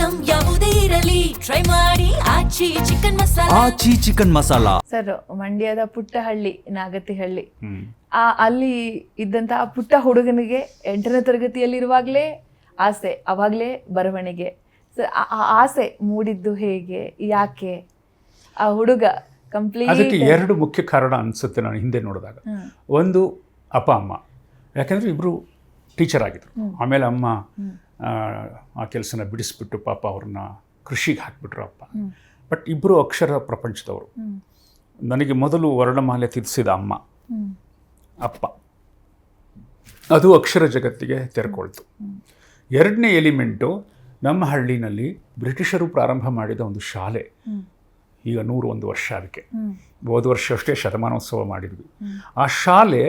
Item ಯಾವುದೇ ಇರಲಿ try ಮಾಡಿ ಆಚಿ ಚಿಕನ್ ಮಸಾಲಾ. ಆಚಿ ಚಿಕನ್ ಮಸಾಲಾ. ಸರ್, ಮಂಡ್ಯದ ಪುಟ್ಟ ಹಳ್ಳಿ ನಾಗತಿಹಳ್ಳಿ, ಅಲ್ಲಿ ಇದ್ದಂತಹ ಪುಟ್ಟ ಹುಡುಗನಿಗೆ 8ನೇ ತರಗತಿಯಲ್ಲಿರುವಾಗಲೇ ಆಸೆ, ಅವಾಗಲೇ ಬರವಣಿಗೆ. ಸರ್, ಆ ಆಸೆ ಮೂಡಿದ್ದು ಹೇಗೆ, ಯಾಕೆ? ಆ ಹುಡುಗ ಕಂಪ್ಲೀಟ್ ಅದಕ್ಕೆ 2 ಮುಖ್ಯ ಕಾರಣ ಅನಿಸುತ್ತೆ ನಾನು ಹಿಂದೆ ನೋಡಿದಾಗ. ಒಂದು ಅಪ್ಪ ಅಮ್ಮ, ಯಾಕೆಂದರೆ ಇಬ್ಬರು ಟೀಚರ್ ಆಗಿದ್ರು. ಆಮೇಲೆ ಅಮ್ಮ ಆ ಕೆಲಸನ ಬಿಡಿಸ್ಬಿಟ್ಟು ಪಾಪ ಅವ್ರನ್ನ ಕೃಷಿಗೆ ಹಾಕಿಬಿಟ್ರು ಅಪ್ಪ. ಬಟ್ ಇಬ್ಬರು ಅಕ್ಷರ ಪ್ರಪಂಚದವರು. ನನಗೆ ಮೊದಲು ವರ್ಣಮಾಲೆ ತಿದ್ದಿಸಿದ ಅಮ್ಮ, ಅಪ್ಪ, ಅದು ಅಕ್ಷರ ಜಗತ್ತಿಗೆ ತೆರೆಕೊಳ್ತು. 2ನೇ ಎಲಿಮೆಂಟು, ನಮ್ಮ ಹಳ್ಳಿನಲ್ಲಿ ಬ್ರಿಟಿಷರು ಪ್ರಾರಂಭ ಮಾಡಿದ ಒಂದು ಶಾಲೆ. ಈಗ 101 ವರ್ಷ ಅದಕ್ಕೆ. ಹೋದ ವರ್ಷ ಅಷ್ಟೇ ಶತಮಾನೋತ್ಸವ ಮಾಡಿದ್ವಿ. ಆ ಶಾಲೆ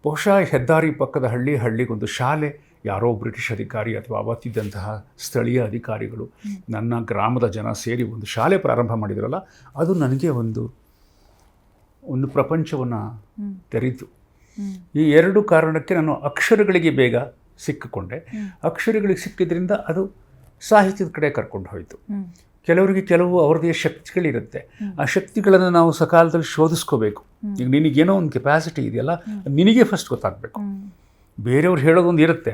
ಬಹುಶಃ ಹೆದ್ದಾರಿ ಪಕ್ಕದ ಹಳ್ಳಿಗೊಂದು ಶಾಲೆ. ಯಾರೋ ಬ್ರಿಟಿಷ್ ಅಧಿಕಾರಿ ಅಥವಾ ಅವತ್ತಿದ್ದಂತಹ ಸ್ಥಳೀಯ ಅಧಿಕಾರಿಗಳು, ನನ್ನ ಗ್ರಾಮದ ಜನ ಸೇರಿ ಒಂದು ಶಾಲೆ ಪ್ರಾರಂಭ ಮಾಡಿದ್ರಲ್ಲ, ಅದು ನನಗೆ ಒಂದು ಪ್ರಪಂಚವನ್ನು ತೆರೀತು. ಈ 2 ಕಾರಣಕ್ಕೆ ನಾನು ಅಕ್ಷರಗಳಿಗೆ ಬೇಗ ಸಿಕ್ಕಿಕೊಂಡೆ. ಅಕ್ಷರಗಳಿಗೆ ಸಿಕ್ಕಿದ್ರಿಂದ ಅದು ಸಾಹಿತ್ಯದ ಕಡೆ ಕರ್ಕೊಂಡು ಹೋಯಿತು. ಕೆಲವರಿಗೆ ಕೆಲವು ಅವ್ರದ್ದೇ ಶಕ್ತಿಗಳಿರುತ್ತೆ. ಆ ಶಕ್ತಿಗಳನ್ನು ನಾವು ಸಕಾಲದಲ್ಲಿ ಶೋಧಿಸ್ಕೋಬೇಕು. ಈಗ ನಿನಗೇನೋ ಒಂದು ಕೆಪಾಸಿಟಿ ಇದೆಯಲ್ಲ, ನಿನಗೆ ಫಸ್ಟ್ ಗೊತ್ತಾಗಬೇಕು. ಬೇರೆಯವ್ರು ಹೇಳೋದೊಂದು ಇರುತ್ತೆ,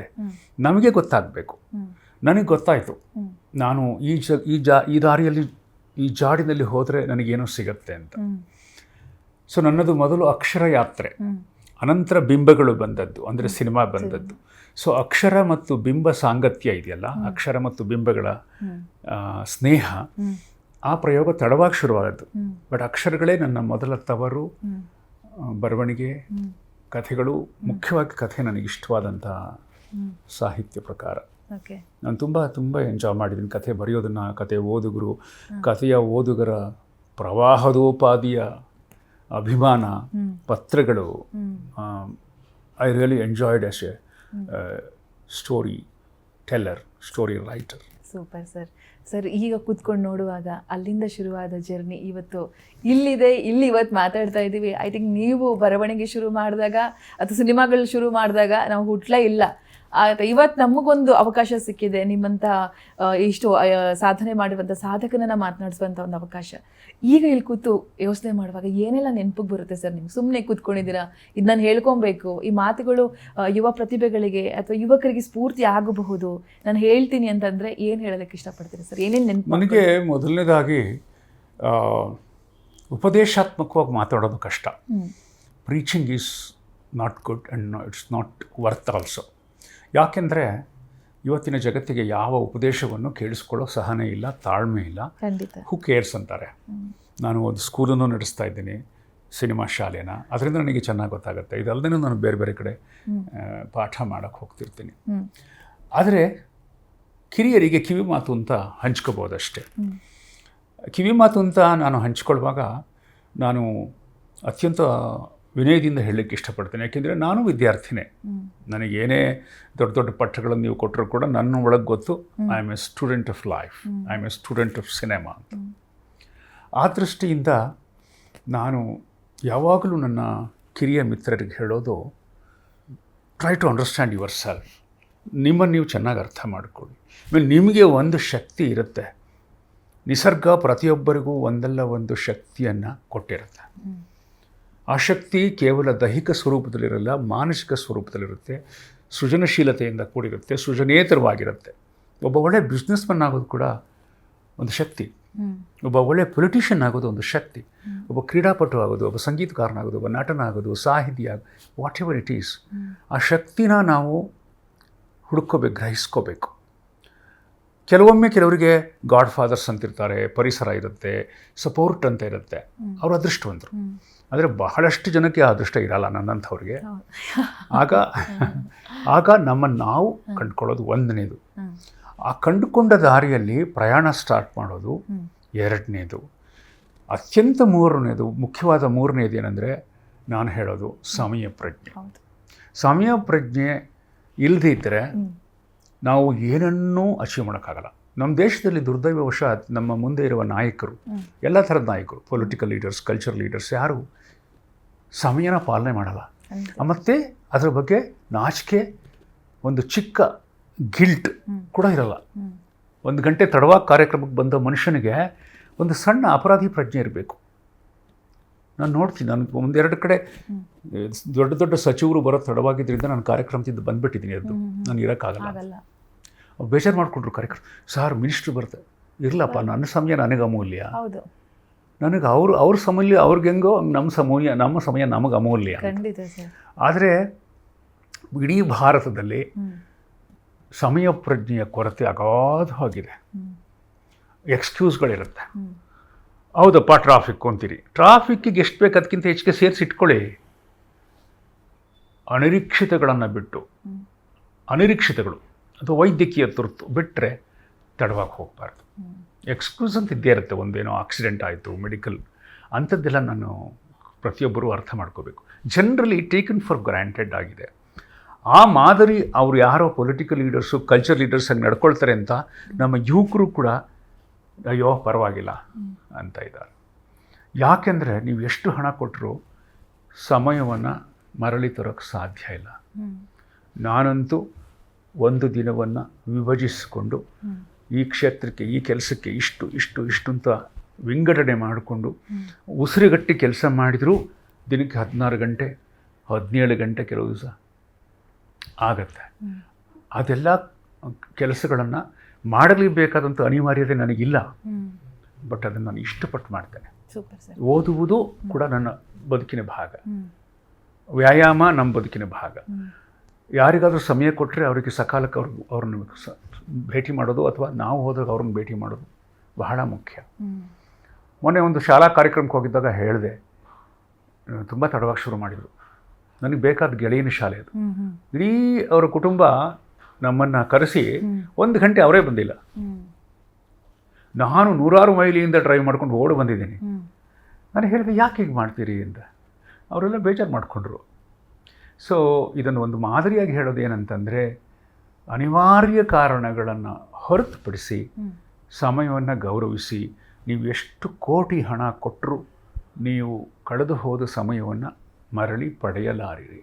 ನಮಗೆ ಗೊತ್ತಾಗಬೇಕು. ನನಗೆ ಗೊತ್ತಾಯಿತು, ನಾನು ಈ ದಾರಿಯಲ್ಲಿ, ಈ ಜಾಡಿನಲ್ಲಿ ಹೋದರೆ ನನಗೇನೋ ಸಿಗತ್ತೆ ಅಂತ. ಸೊ ನನ್ನದು ಮೊದಲು ಅಕ್ಷರ ಯಾತ್ರೆ, ಅನಂತರ ಬಿಂಬಗಳು ಬಂದದ್ದು, ಅಂದರೆ ಸಿನಿಮಾ ಬಂದದ್ದು. ಸೊ ಅಕ್ಷರ ಮತ್ತು ಬಿಂಬ ಸಾಂಗತ್ಯ ಇದೆಯಲ್ಲ, ಅಕ್ಷರ ಮತ್ತು ಬಿಂಬಗಳ ಸ್ನೇಹ, ಆ ಪ್ರಯೋಗ ತಡವಾಗಿ ಶುರುವಾದದ್ದು. ಬಟ್ ಅಕ್ಷರಗಳೇ ನನ್ನ ಮೊದಲ ತವರು. ಬರವಣಿಗೆ, ಕಥೆಗಳು, ಮುಖ್ಯವಾಗಿ ಕಥೆ ನನಗೆ ಇಷ್ಟವಾದಂತಹ ಸಾಹಿತ್ಯ ಪ್ರಕಾರ. ನಾನು ತುಂಬ ಎಂಜಾಯ್ ಮಾಡಿದ್ದೀನಿ ಕಥೆ ಬರೆಯೋದನ್ನು. ಕಥೆ ಓದುಗರು, ಕಥೆಯ ಓದುಗರ ಪ್ರವಾಹದೋಪಾದಿಯ ಅಭಿಮಾನ, ಪತ್ರಗಳು. I really enjoyed as A story teller, story writer. Super sir, ಈಗ ಕೂತ್ಕೊಂಡು ನೋಡುವಾಗ ಅಲ್ಲಿಂದ ಶುರುವಾದ ಜರ್ನಿ ಇವತ್ತು ಇಲ್ಲಿದೆ, ಇಲ್ಲಿ ಇವತ್ತು ಮಾತಾಡ್ತಾ ಇದ್ದೀವಿ. ಐ ಥಿಂಕ್ ನೀವು ಬರವಣಿಗೆ ಶುರು ಮಾಡಿದಾಗ ಅಥವಾ ಸಿನಿಮಾಗಳು ಶುರು ಮಾಡಿದಾಗ ನಾವು ಹುಟ್ಲೇ ಇಲ್ಲ. ಇವತ್ತು ನಮಗೊಂದು ಅವಕಾಶ ಸಿಕ್ಕಿದೆ, ನಿಮ್ಮಂಥ ಇಷ್ಟು ಸಾಧನೆ ಮಾಡಿರುವಂಥ ಸಾಧಕನನ್ನು ಮಾತನಾಡಿಸುವಂಥ ಒಂದು ಅವಕಾಶ. ಈಗ ಇಲ್ಲಿ ಕೂತು ಯೋಚನೆ ಮಾಡುವಾಗ ಏನೆಲ್ಲ ನೆನಪಿಗೆ ಬರುತ್ತೆ ಸರ್ ನಿಮ್ಗೆ? ಸುಮ್ಮನೆ ಕೂತ್ಕೊಂಡಿದ್ದೀರಾ, ಇದು ನಾನು ಹೇಳ್ಕೊಬೇಕು, ಈ ಮಾತುಗಳು ಯುವ ಪ್ರತಿಭೆಗಳಿಗೆ ಅಥವಾ ಯುವಕರಿಗೆ ಸ್ಫೂರ್ತಿ ಆಗಬಹುದು, ನಾನು ಹೇಳ್ತೀನಿ ಅಂತಂದರೆ ಏನು ಹೇಳೋದಕ್ಕೆ ಇಷ್ಟಪಡ್ತೀರಿ ಸರ್? ಏನೇನು ನೆನಪು? ನನಗೆ ಮೊದಲನೇದಾಗಿ ಉಪದೇಶಾತ್ಮಕವಾಗಿ ಮಾತಾಡೋದು ಕಷ್ಟ. Preaching is not good and it's not worth also. ಯಾಕೆಂದರೆ ಇವತ್ತಿನ ಜಗತ್ತಿಗೆ ಯಾವ ಉಪದೇಶವನ್ನು ಕೇಳಿಸ್ಕೊಳ್ಳೋ ಸಹನೆ ಇಲ್ಲ, ತಾಳ್ಮೆ ಇಲ್ಲ. ಹೂ ಕೇರ್ಸ್ ಅಂತಾರೆ. ನಾನು ಒಂದು ಸ್ಕೂಲನ್ನು ನಡೆಸ್ತಾ ಇದ್ದೀನಿ, ಸಿನಿಮಾ ಶಾಲೆನ. ಅದರಿಂದ ನನಗೆ ಚೆನ್ನಾಗಿ ಗೊತ್ತಾಗುತ್ತೆ. ಇದಲ್ಲದೆ ನಾನು ಬೇರೆ ಬೇರೆ ಕಡೆ ಪಾಠ ಮಾಡೋಕ್ಕೆ ಹೋಗ್ತಿರ್ತೀನಿ. ಆದರೆ ಕಿರಿಯರಿಗೆ ಕಿವಿ ಮಾತು ಅಂತ ಹಂಚ್ಕೋಬೋದಷ್ಟೇ. ಕಿವಿ ಮಾತು ಅಂತ ನಾನು ಹಂಚ್ಕೊಳ್ಳುವಾಗ ನಾನು ಅತ್ಯಂತ ವಿನಯದಿಂದ ಹೇಳಲಿಕ್ಕೆ ಇಷ್ಟಪಡ್ತೇನೆ. ಯಾಕೆಂದರೆ ನಾನು ವಿದ್ಯಾರ್ಥಿನೇ. ನನಗೇನೇ ದೊಡ್ಡ ದೊಡ್ಡ ಪಠ್ಯಗಳನ್ನು ನೀವು ಕೊಟ್ಟರು ಕೂಡ ನನ್ನ ಒಳಗೆ ಗೊತ್ತು, I am a student of life, I am a student of cinema ಅಂತ. ಆ ದೃಷ್ಟಿಯಿಂದ ನಾನು ಯಾವಾಗಲೂ ನನ್ನ ಕಿರಿಯ ಮಿತ್ರರಿಗೆ ಹೇಳೋದು, try to understand yourself. ನಿಮ್ಮನ್ನು ನೀವು ಚೆನ್ನಾಗಿ ಅರ್ಥ ಮಾಡಿಕೊಳ್ಳಿ. ಆಮೇಲೆ ನಿಮಗೆ ಒಂದು ಶಕ್ತಿ ಇರುತ್ತೆ. ನಿಸರ್ಗ ಪ್ರತಿಯೊಬ್ಬರಿಗೂ ಒಂದಲ್ಲ ಒಂದು ಶಕ್ತಿಯನ್ನು ಕೊಟ್ಟಿರುತ್ತೆ. ಆ ಶಕ್ತಿ ಕೇವಲ ದೈಹಿಕ ಸ್ವರೂಪದಲ್ಲಿರಲ್ಲ, ಮಾನಸಿಕ ಸ್ವರೂಪದಲ್ಲಿರುತ್ತೆ, ಸೃಜನಶೀಲತೆಯಿಂದ ಕೂಡಿರುತ್ತೆ, ಸೃಜನೇತರವಾಗಿರುತ್ತೆ. ಒಬ್ಬ ಒಳ್ಳೆ ಬಿಸ್ನೆಸ್ಮನ್ ಆಗೋದು ಕೂಡ ಒಂದು ಶಕ್ತಿ, ಒಬ್ಬ ಒಳ್ಳೆ ಪೊಲಿಟಿಷಿಯನ್ ಆಗೋದು ಒಂದು ಶಕ್ತಿ, ಒಬ್ಬ ಕ್ರೀಡಾಪಟು ಆಗೋದು, ಒಬ್ಬ ಸಂಗೀತಕಾರನಾಗೋದು, ಒಬ್ಬ ನಟನ ಆಗೋದು, ಸಾಹಿತಿ ಆಗೋದು, ವಾಟ್ ಎವರ್ ಇಟ್ ಈಸ್. ಆ ಶಕ್ತಿನ ನಾವು ಹುಡುಕೋಬೇಕು, ಗ್ರಹಿಸ್ಕೋಬೇಕು. ಕೆಲವರಿಗೆ ಗಾಡ್ ಫಾದರ್ಸ್ ಅಂತಿರ್ತಾರೆ, ಪರಿಸರ ಇರುತ್ತೆ, ಸಪೋರ್ಟ್ ಅಂತ ಇರುತ್ತೆ, ಅವರು ಅದೃಷ್ಟವಂತರು. ಆದರೆ ಬಹಳಷ್ಟು ಜನಕ್ಕೆ ಆ ಅದೃಷ್ಟ ಇರಲ್ಲ, ನನ್ನಂಥವ್ರಿಗೆ. ಆಗ ನಮ್ಮನ್ನು ನಾವು ಕಂಡುಕೊಳ್ಳೋದು ಒಂದನೇದು. ಆ ಕಂಡುಕೊಂಡ ದಾರಿಯಲ್ಲಿ ಪ್ರಯಾಣ ಸ್ಟಾರ್ಟ್ ಮಾಡೋದು ಎರಡನೇದು. ಅತ್ಯಂತ ಮುಖ್ಯವಾದ ಮೂರನೇದು ಏನಂದರೆ, ನಾನು ಹೇಳೋದು ಸಮಯ ಪ್ರಜ್ಞೆ. ಸಮಯ ಪ್ರಜ್ಞೆ ಇಲ್ಲದೇ ಇದ್ದರೆ ನಾವು ಏನನ್ನೂ ಅಚೀವ್ ಮಾಡೋಕ್ಕಾಗಲ್ಲ. ನಮ್ಮ ದೇಶದಲ್ಲಿ ದುರ್ದೈವವಶಾತ್ ನಮ್ಮ ಮುಂದೆ ಇರುವ ನಾಯಕರು, ಎಲ್ಲ ಥರದ ನಾಯಕರು, ಪೊಲಿಟಿಕಲ್ ಲೀಡರ್ಸ್, ಕಲ್ಚರಲ್ ಲೀಡರ್ಸ್, ಯಾರು ಸಮಯನ ಪಾಲನೆ ಮಾಡಲ್ಲ. ಮತ್ತು ಅದರ ಬಗ್ಗೆ ನಾಚಿಕೆ, ಒಂದು ಚಿಕ್ಕ ಗಿಲ್ಟ್ ಕೂಡ ಇರಲ್ಲ. 1 ಗಂಟೆ ತಡವಾಗಿ ಕಾರ್ಯಕ್ರಮಕ್ಕೆ ಬಂದ ಮನುಷ್ಯನಿಗೆ ಒಂದು ಸಣ್ಣ ಅಪರಾಧಿ ಪ್ರಜ್ಞೆ ಇರಬೇಕು. ನಾನು ನೋಡ್ತೀನಿ, ನನಗೆ ಒಂದೆರಡು ಕಡೆ ದೊಡ್ಡ ದೊಡ್ಡ ಸಚಿವರು ಬರೋ ತಡವಾಗಿದ್ದರಿಂದ ನಾನು ಕಾರ್ಯಕ್ರಮದಿಂದ ಬಂದುಬಿಟ್ಟಿದ್ದೀನಿ. ಅದು ನಾನು ಇರೋಕ್ಕಾಗಲ್ಲ. ಅವ್ರು ಬೇಜಾರು ಮಾಡಿಕೊಂಡ್ರು ಕಾರ್ಯಕ್ರಮ. ಸಾರ್ ಮಿನಿಸ್ಟ್ರು ಬರ್ತಾರೆ, ಇರಲಪ್ಪ, ನನ್ನ ಸಮಯ ನನಗೆ ಅಮೂಲ್ಯ, ನನಗೆ ಅವ್ರ ಸಮಯ ಅವ್ರಿಗೆ ಹೆಂಗೋ ನಮ್ಮ ಸಮಯ ನಮಗೆ ಅಮೂಲ್ಯ. ಆದರೆ ಇಡೀ ಭಾರತದಲ್ಲಿ ಸಮಯ ಪ್ರಜ್ಞೆಯ ಕೊರತೆ ಅಗಾಧವಾಗಿದೆ. ಎಕ್ಸ್ಕ್ಯೂಸ್ಗಳಿರುತ್ತೆ. ಹೌದಪ್ಪ ಟ್ರಾಫಿಕ್ ಅಂತೀರಿ, ಟ್ರಾಫಿಕ್ಕಿಗೆ ಎಷ್ಟು ಬೇಕು ಅದಕ್ಕಿಂತ ಹೆಚ್ಚಿಗೆ ಸೇರಿಸಿಟ್ಕೊಳ್ಳಿ. ಅನಿರೀಕ್ಷಿತಗಳನ್ನು ಬಿಟ್ಟು, ಅನಿರೀಕ್ಷಿತಗಳು ಅಥವಾ ವೈದ್ಯಕೀಯ ತುರ್ತು ಬಿಟ್ಟರೆ ತಡವಾಗಿ ಹೋಗಬಾರ್ದು. ಎಕ್ಸ್ಕ್ಯೂಸ್ ಅಂತ ಇದ್ದೇ ಇರುತ್ತೆ. ಒಂದೇನೋ ಆಕ್ಸಿಡೆಂಟ್ ಆಯಿತು, ಮೆಡಿಕಲ್, ಅಂಥದ್ದೆಲ್ಲ ನಾನು ಪ್ರತಿಯೊಬ್ಬರೂ ಅರ್ಥ ಮಾಡ್ಕೋಬೇಕು. ಜನರಲಿ ಟೇಕನ್ ಫಾರ್ ಗ್ರಾಂಟೆಡ್ ಆಗಿದೆ. ಆ ಮಾದರಿ ಅವರು ಯಾರೋ ಪೊಲಿಟಿಕಲ್ ಲೀಡರ್ಸು, ಕಲ್ಚರ್ ಲೀಡರ್ಸ್ ಹಂಗೆ ನಡ್ಕೊಳ್ತಾರೆ ಅಂತ ನಮ್ಮ ಯುವಕರು ಕೂಡ ಅಯ್ಯೋ ಪರವಾಗಿಲ್ಲ ಅಂತ ಇದ್ದಾರೆ. ಯಾಕೆಂದರೆ ನೀವು ಎಷ್ಟು ಹಣ ಕೊಟ್ಟರು ಸಮಯವನ್ನು ಮರಳಿ ತರೋಕ್ಕೆ ಸಾಧ್ಯ ಇಲ್ಲ. ನಾನಂತೂ ಒಂದು ದಿನವನ್ನು ವಿಭಜಿಸಿಕೊಂಡು ಈ ಕ್ಷೇತ್ರಕ್ಕೆ, ಈ ಕೆಲಸಕ್ಕೆ ಇಷ್ಟು ಅಂತ ವಿಂಗಡಣೆ ಮಾಡಿಕೊಂಡು ಉಸಿರುಗಟ್ಟಿ ಕೆಲಸ ಮಾಡಿದರೂ ದಿನಕ್ಕೆ 16 ಗಂಟೆ 17 ಗಂಟೆ ಕೆಲವು ದಿವಸ ಆಗತ್ತೆ. ಅದೆಲ್ಲ ಕೆಲಸಗಳನ್ನು ಮಾಡಲೇಬೇಕಾದಂಥ ಅನಿವಾರ್ಯತೆ ನನಗಿಲ್ಲ. ಬಟ್ ಅದನ್ನು ನಾನು ಇಷ್ಟಪಟ್ಟು ಮಾಡ್ತೇನೆ. ಓದುವುದು ಕೂಡ ನನ್ನ ಬದುಕಿನ ಭಾಗ, ವ್ಯಾಯಾಮ ನಮ್ಮ ಬದುಕಿನ ಭಾಗ. ಯಾರಿಗಾದರೂ ಸಮಯ ಕೊಟ್ಟರೆ ಅವರಿಗೆ ಸಕಾಲಕ್ಕೆ ಅವ್ರನ್ನ ಭೇಟಿ ಮಾಡೋದು ಅಥವಾ ನಾವು ಹೋದಾಗ ಅವ್ರನ್ನ ಭೇಟಿ ಮಾಡೋದು ಬಹಳ ಮುಖ್ಯ. ಮೊನ್ನೆ ಒಂದು ಶಾಲಾ ಕಾರ್ಯಕ್ರಮಕ್ಕೆ ಹೋಗಿದ್ದಾಗ ಹೇಳಿದೆ, ತುಂಬ ತಡವಾಗಿ ಶುರು ಮಾಡಿದರು. ನನಗೆ ಬೇಕಾದ ಗೆಳೆಯನ ಶಾಲೆ ಅದು. ಇಡೀ ಅವರ ಕುಟುಂಬ ನಮ್ಮನ್ನು ಕರೆಸಿ 1 ಗಂಟೆ ಅವರೇ ಬಂದಿಲ್ಲ. ನಾನು 100 ಮೈಲಿಯಿಂದ ಡ್ರೈವ್ ಮಾಡ್ಕೊಂಡು ಓಡಿ ಬಂದಿದ್ದೀನಿ. ನಾನು ಹೇಳಿದೆ, ಯಾಕೆ ಹೀಗೆ ಮಾಡ್ತೀರಿ ಅಂತ. ಅವರೆಲ್ಲ ಬೇಜಾರು ಮಾಡಿಕೊಂಡ್ರು. ಸೊ ಇದನ್ನು ಒಂದು ಮಾದರಿಯಾಗಿ ಹೇಳೋದೇನಂತಂದರೆ, ಅನಿವಾರ್ಯ ಕಾರಣಗಳನ್ನು ಹೊರತುಪಡಿಸಿ ಸಮಯವನ್ನು ಗೌರವಿಸಿ. ನೀವು ಎಷ್ಟು ಕೋಟಿ ಹಣ ಕೊಟ್ಟರೂ ನೀವು ಕಳೆದು ಹೋದ ಸಮಯವನ್ನು ಮರಳಿ ಪಡೆಯಲಾರಿರಿ.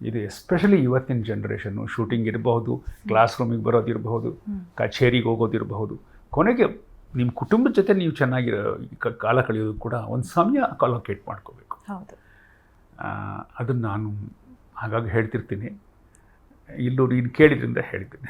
ಇದು ಎಸ್ಪೆಷಲಿ ಇವತ್ತಿನ ಜನ್ರೇಷನ್ನು. ಶೂಟಿಂಗ್ ಇರಬಹುದು, ಕ್ಲಾಸ್ ರೂಮಿಗೆ ಬರೋದಿರಬಹುದು, ಕಚೇರಿಗೆ ಹೋಗೋದಿರಬಹುದು, ಕೊನೆಗೆ ನಿಮ್ಮ ಕುಟುಂಬದ ಜೊತೆ ನೀವು ಚೆನ್ನಾಗಿರೋ ಕಾಲ ಕಳೆಯೋದು ಕೂಡ ಒಂದು ಸಮಯ ಅಲೋಕೇಟ್ ಮಾಡ್ಕೋಬೇಕು. ಅದನ್ನು ನಾನು ಹಾಗಾಗಿ ಹೇಳ್ತಿರ್ತೀನಿ. ಇಲ್ಲೂ ನೀನು ಕೇಳಿದ್ರಿಂದ ಹೇಳ್ತೀನಿ.